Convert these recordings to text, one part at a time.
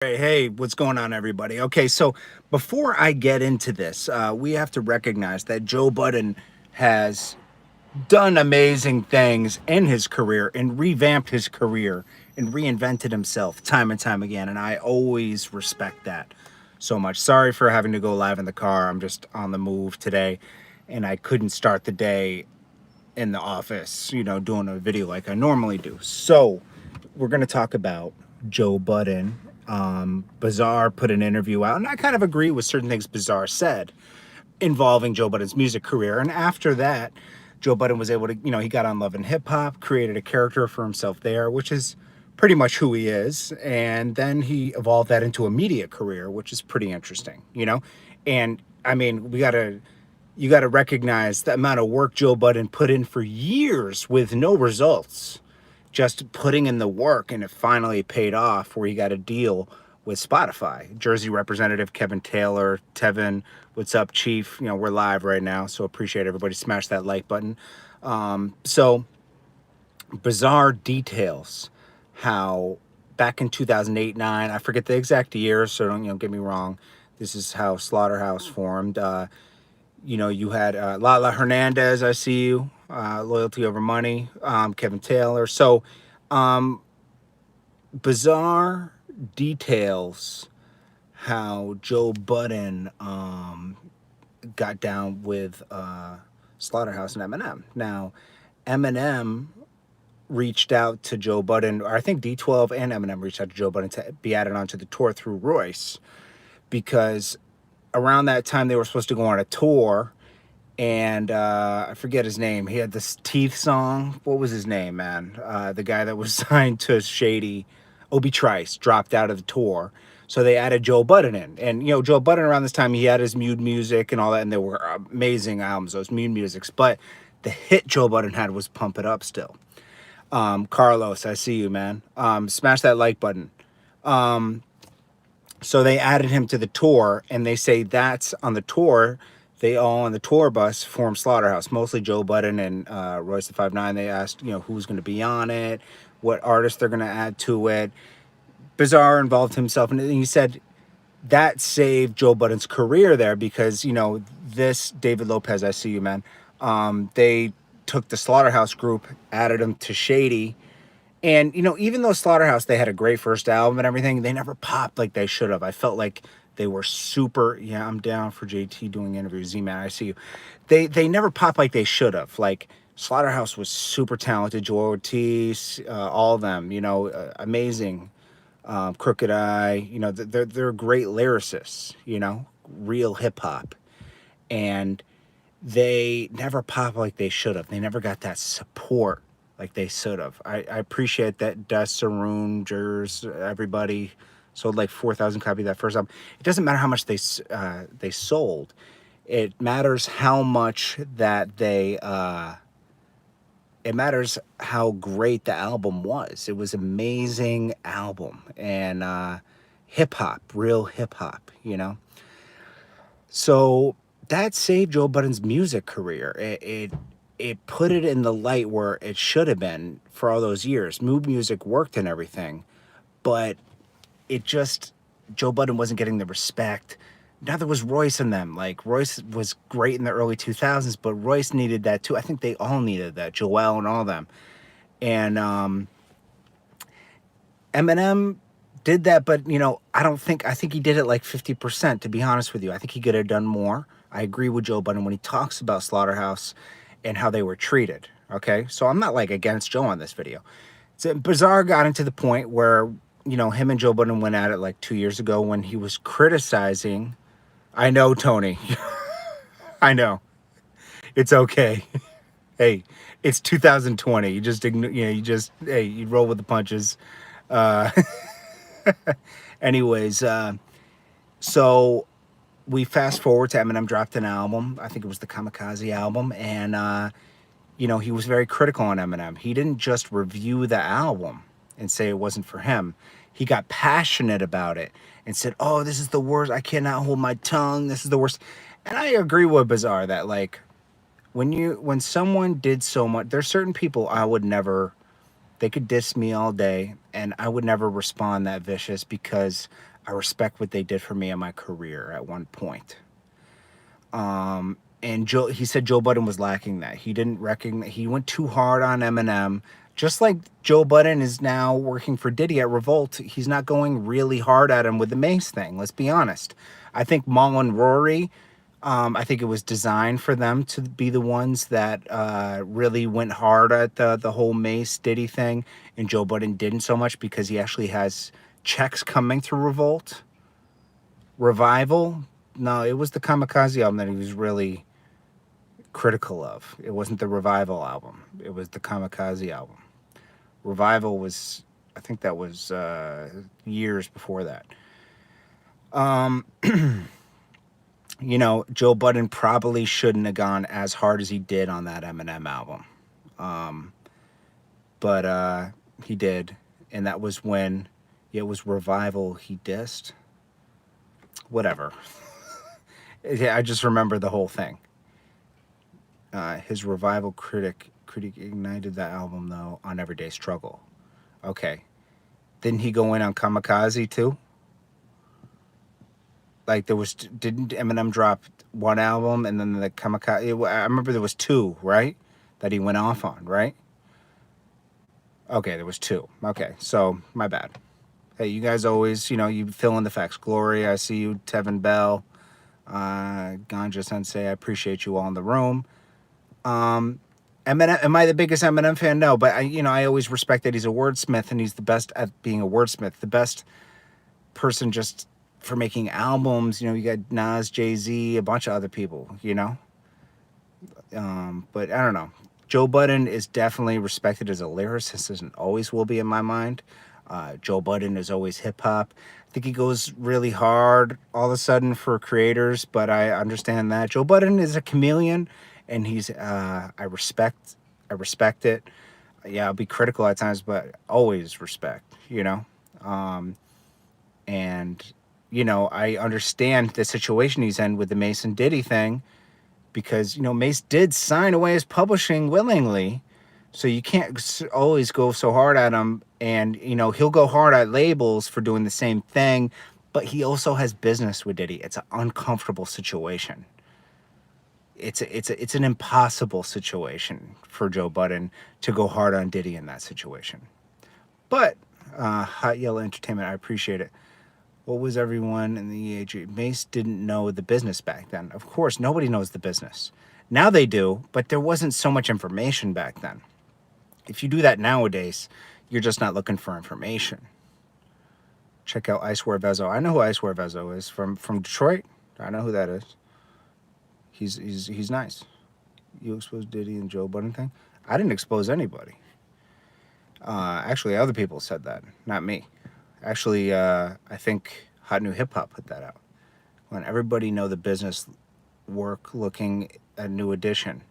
Hey, what's going on, everybody? Okay, so before I get into this, we have to recognize that Joe Budden has done amazing things in his career and revamped his career and reinvented himself time and time again. And I always respect that so much. Sorry for having to go live in the car. I'm just on the move today and I couldn't start the day in the office, doing a video like I normally do. So we're going to talk about Joe Budden. Bizarre put an interview out, and I kind of agree with certain things Bizarre said involving Joe Budden's music career. And after that, Joe Budden was able to, he got on Love and Hip Hop, created a character for himself there, which is pretty much who he is. And then he evolved that into a media career, which is pretty interesting. And I mean, you got to recognize the amount of work Joe Budden put in for years with no results, just putting in the work, and it finally paid off where he got a deal with Spotify. Jersey representative Kevin Taylor, Tevin, what's up, Chief? We're live right now, so appreciate everybody. Smash that like button. So Bizarre details how back in 2008-9, I forget the exact year, so don't get me wrong. This is how Slaughterhouse formed. You had Lala Hernandez, I see you, Loyalty Over Money, Kevin Taylor. So Bizarre details how Joe Budden got down with Slaughterhouse and Eminem. Now, Eminem reached out to Joe Budden, or I think D12 and Eminem reached out to Joe Budden to be added onto the tour through Royce, because around that time they were supposed to go on a tour, and I forget his name. He had this Teeth song. What was his name, man? The guy that was signed to Shady, Obi Trice, dropped out of the tour. So they added Joe Budden in. And, Joe Budden around this time, he had his Mute Music and all that, and they were amazing albums, those Mute Musics. But the hit Joe Budden had was Pump It Up still. Carlos, I see you, man. Smash that like button. So they added him to the tour, and they say that's on the tour. They all on the tour bus formed Slaughterhouse, mostly Joe Budden and Royce the 5'9". They asked, who's going to be on it, what artists they're going to add to it. Bizarre involved himself, and he said that saved Joe Budden's career there because, this David Lopez, I see you, man. They took the Slaughterhouse group, added them to Shady. And, even though Slaughterhouse, they had a great first album and everything, they never popped like they should have. I felt like they were super, yeah, I'm down for JT doing interviews. Z-Man, I see you. They never popped like they should have. Like, Slaughterhouse was super talented. Joe Ortiz, all of them, amazing. Crooked Eye, they're great lyricists, real hip hop. And they never popped like they should have. They never got that support like they should have. I appreciate that. Dust, Saroon, Jers, everybody sold like 4,000 copies of that first album. It doesn't matter how much they sold. It matters how much that they. It matters how great the album was. It was an amazing album, and hip hop, real hip hop. So that saved Joe Budden's music career. It put it in the light where it should have been for all those years. Mood music worked and everything, but it just, Joe Budden wasn't getting the respect. Now there was Royce in them. Like, Royce was great in the early 2000s, but Royce needed that too. I think they all needed that, Joel and all of them. And Eminem did that, but I think he did it like 50%, to be honest with you. I think he could have done more. I agree with Joe Budden when he talks about Slaughterhouse and how they were treated. Okay, so I'm not like against Joe on this video. So Bizarre got into the point where him and Joe Budden went at it like 2 years ago when he was criticizing. I know, Tony. I know. It's okay. Hey, it's 2020. You just you roll with the punches. Uh, anyways, so we fast forward to Eminem dropped an album. I think it was the Kamikaze album, and he was very critical on Eminem. He didn't just review the album and say it wasn't for him. He got passionate about it and said, "Oh, this is the worst. I cannot hold my tongue. This is the worst." And I agree with Bizarre that, like, when someone did so much, there's certain people I would never They could diss me all day, and I would never respond that vicious because I respect what they did for me in my career at one point. And he said Joe Budden was lacking that. He didn't recognize, he went too hard on Eminem. Just like Joe Budden is now working for Diddy at Revolt, he's not going really hard at him with the Mace thing. Let's be honest. I think Mal and Rory, I think it was designed for them to be the ones that really went hard at the whole Mace Diddy thing, and Joe Budden didn't so much because he actually has checks coming through Revolt. Revival, no, it was the Kamikaze album that he was really critical of. It wasn't the Revival album. It was the Kamikaze album. Revival was, I think that was years before that. You know, Joe Budden probably shouldn't have gone as hard as he did on that Eminem album. But he did. And that was when, yeah, it was Revival he dissed. Whatever. I just remember the whole thing. His Revival critic ignited that album, though, on Everyday Struggle. Okay. Didn't he go in on Kamikaze, too? Like, didn't Eminem drop one album and then the Kamikaze? I remember there was two, right? That he went off on, right? Okay, there was two. Okay, so my bad. Hey, you guys always, you know, you fill in the facts. Glory, I see you. Tevin Bell, Ganja Sensei, I appreciate you all in the room. Eminem, am I the biggest Eminem fan? No, but I always respect that he's a wordsmith and he's the best at being a wordsmith. The best person just for making albums. You know, you got Nas, Jay-Z, a bunch of other people, you know. But I don't know. Joe Budden is definitely respected as a lyricist and always will be in my mind. Joe Budden is always hip-hop. I think he goes really hard all of a sudden for creators, but I understand that. Joe Budden is a chameleon, and he's I respect it. Yeah, I'll be critical at times, but always respect, you know. And, you know, I understand the situation he's in with the Mason Diddy thing because, you know, Mace did sign away his publishing willingly. So you can't always go so hard at him. And, you know, he'll go hard at labels for doing the same thing. But he also has business with Diddy. It's an uncomfortable situation. It's an impossible situation for Joe Budden to go hard on Diddy in that situation. But Hot Yellow Entertainment, I appreciate it. What was everyone in the EAG? Mace didn't know the business back then. Of course, nobody knows the business. Now they do, but there wasn't so much information back then. If you do that nowadays, you're just not looking for information. Check out Icewear Vezo. I know who Icewear Vezo is from Detroit. I know who that is. He's nice. You exposed Diddy and Joe Budden thing? I didn't expose anybody. Actually, other people said that, not me. Actually, I think Hot New Hip Hop put that out. When everybody know the business work looking at New Edition.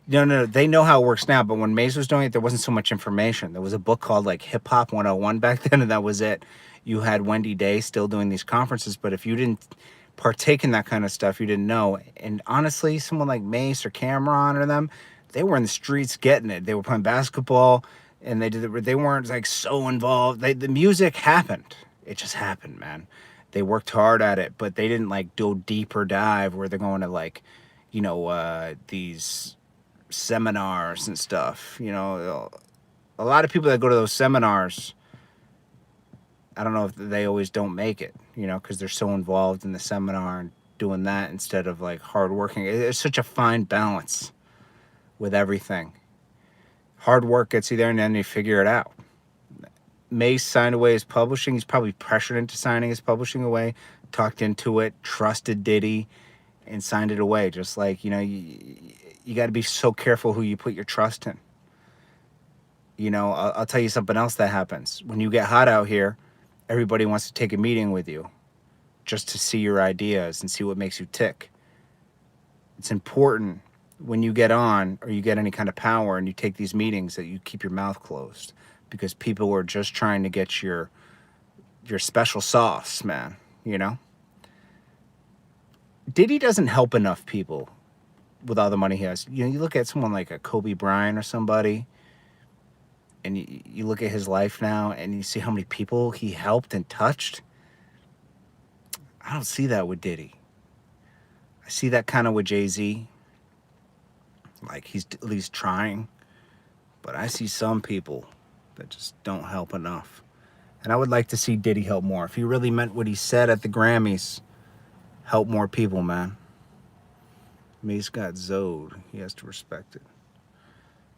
No, they know how it works now, but when Mace was doing it, there wasn't so much information. There was a book called like Hip Hop 101 back then, and that was it. You had Wendy Day still doing these conferences, but if you didn't partake in that kind of stuff, you didn't know. And honestly, someone like Mace or Cameron or them, they were in the streets getting it. They were playing basketball, and they weren't like so involved. The music happened. It just happened, man. They worked hard at it, but they didn't like do deeper dive where they're going to like, you know, these seminars and stuff. You know, a lot of people that go to those seminars, I don't know if they always don't make it, you know, because they're so involved in the seminar and doing that instead of like hard working. It's such a fine balance with everything. Hard work gets you there and then you figure it out. Mace signed away his publishing. He's probably pressured into signing his publishing away, talked into it, trusted Diddy, and signed it away. Just like, you know, you got to be so careful who you put your trust in. You know, I'll tell you something else that happens. When you get hot out here, everybody wants to take a meeting with you just to see your ideas and see what makes you tick. It's important when you get on or you get any kind of power and you take these meetings that you keep your mouth closed because people are just trying to get your special sauce, man, you know? Diddy doesn't help enough people with all the money he has. You know, you look at someone like a Kobe Bryant or somebody, and you look at his life now and you see how many people he helped and touched. I don't see that with Diddy. I see that kind of with Jay-Z. Like he's at least trying. But I see some people that just don't help enough. And I would like to see Diddy help more. If he really meant what he said at the Grammys, help more people, man. Mace got Zode. He has to respect it.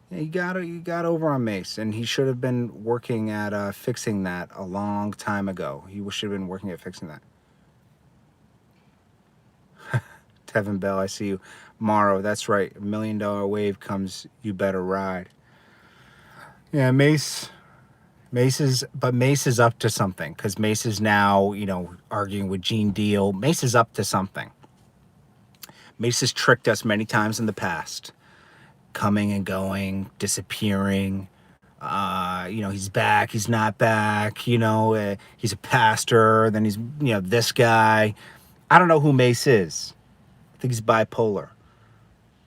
Yeah, you got over on Mace, and he should have been working at fixing that a long time ago. He should have been working at fixing that. Tevin Bell, I see you. Morrow, that's right. $1 million wave comes, you better ride. Yeah, Mace is up to something, because Mace is now, arguing with Gene Deal. Mace is up to something. Mace has tricked us many times in the past, coming and going, disappearing. He's back, he's not back. He's a pastor. Then he's, this guy. I don't know who Mace is. I think he's bipolar.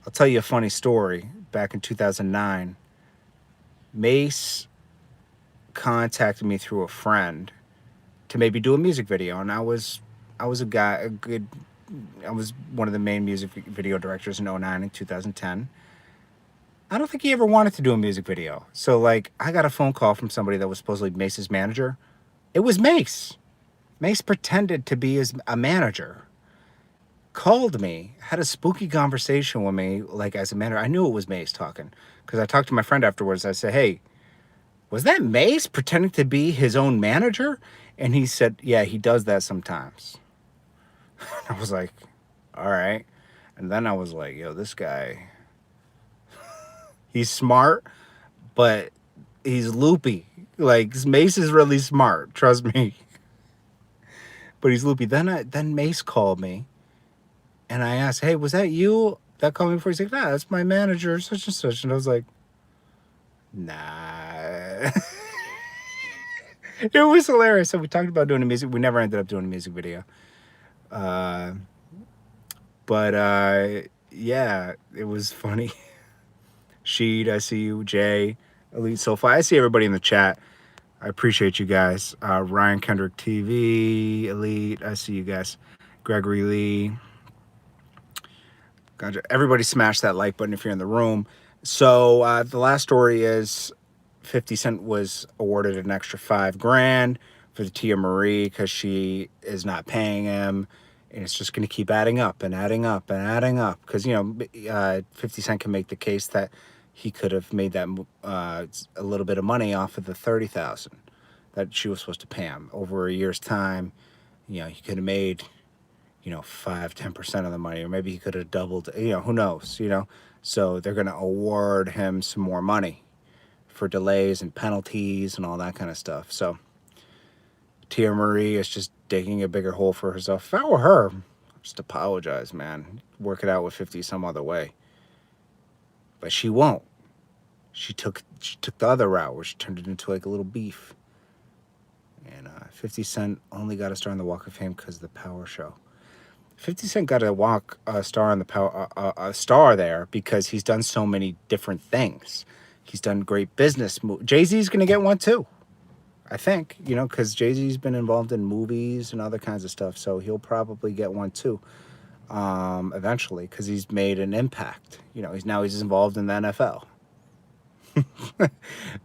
I'll tell you a funny story. Back in 2009, Mace contacted me through a friend to maybe do a music video, and I was one of the main music video directors in 2009 and 2010. I don't think he ever wanted to do a music video. So I got a phone call from somebody that was supposedly Mace's manager. It was Mace. Mace pretended to be a manager. Called me, had a spooky conversation with me, as a manager. I knew it was Mace talking, because I talked to my friend afterwards. I said, hey, was that Mace pretending to be his own manager? And he said, yeah, he does that sometimes. I was like, all right. And then I was like, yo, this guy, he's smart, but he's loopy. Mace is really smart, trust me. But he's loopy. Then Mace called me, and I asked, hey, was that you that called me before? He's like, nah, that's my manager, such and such. And I was like, nah. It was hilarious. So we talked about doing a music. We never ended up doing a music video. Yeah, it was funny. Sheed, I see you. Jay, Elite Sofa. I see everybody in the chat. I appreciate you guys. Ryan Kendrick TV, Elite. I see you guys. Gregory Lee. Gotcha. Everybody smash that like button if you're in the room. So the last story is 50 Cent was awarded an extra $5,000 for the Teairra Mari because she is not paying him. And it's just going to keep adding up and adding up and adding up. Because, 50 Cent can make the case that he could have made that a little bit of money off of the $30,000 that she was supposed to pay him. Over a year's time, he could have made, 5-10% of the money. Or maybe he could have doubled, who knows, So they're going to award him some more money for delays and penalties and all that kind of stuff. So Teairra Mari is just digging a bigger hole for herself. If I were her, just apologize, man. Work it out with 50 some other way. But she won't. She took the other route where she turned it into a little beef. And 50 Cent only got a star on the Walk of Fame because of the Power show. 50 Cent got a star on the Power a star there because he's done so many different things. He's done great business. Jay-Z's gonna get one too. I think, because Jay-Z's been involved in movies and other kinds of stuff, so he'll probably get one too, eventually, because he's made an impact. He's involved in the NFL,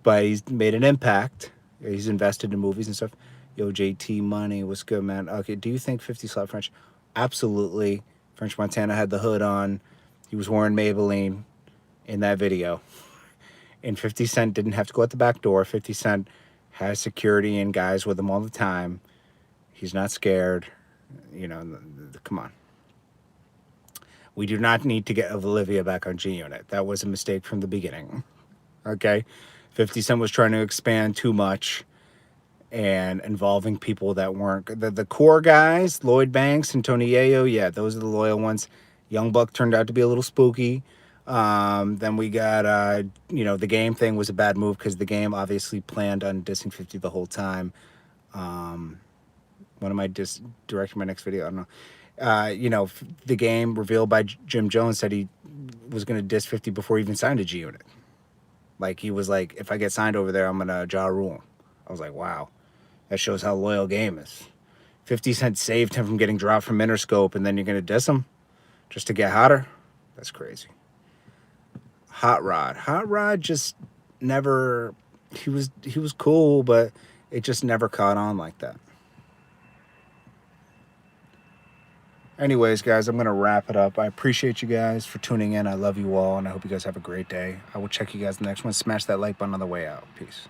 but he's made an impact. He's invested in movies and stuff. Yo, JT Money, what's good, man? Okay, do you think 50 slapped French? Absolutely. French Montana had the hood on. He was wearing Maybelline in that video, and 50 Cent didn't have to go out the back door. 50 Cent has security and guys with him all the time. He's not scared. Come on. We do not need to get Olivia back on G-Unit. That was a mistake from the beginning. Okay? 50 Cent was trying to expand too much and involving people that weren't. The core guys, Lloyd Banks and Tony Yayo, yeah, those are the loyal ones. Young Buck turned out to be a little spooky. Then we got, the Game thing was a bad move because the Game obviously planned on dissing 50 the whole time. When am I directing my next video? I don't know. The Game revealed by Jim Jones said he was going to diss 50 before he even signed a G-Unit. Like, he was like, if I get signed over there, I'm gonna Ja Rule. I was like, wow, that shows how loyal Game is. 50 Cent saved him from getting dropped from Interscope, and then you're gonna diss him just to get hotter? That's crazy. Hot Rod just never. He was cool, but it just never caught on like that. Anyways, guys, I'm going to wrap it up. I appreciate you guys for tuning in. I love you all, and I hope you guys have a great day. I will check you guys in the next one. Smash that like button on the way out. Peace.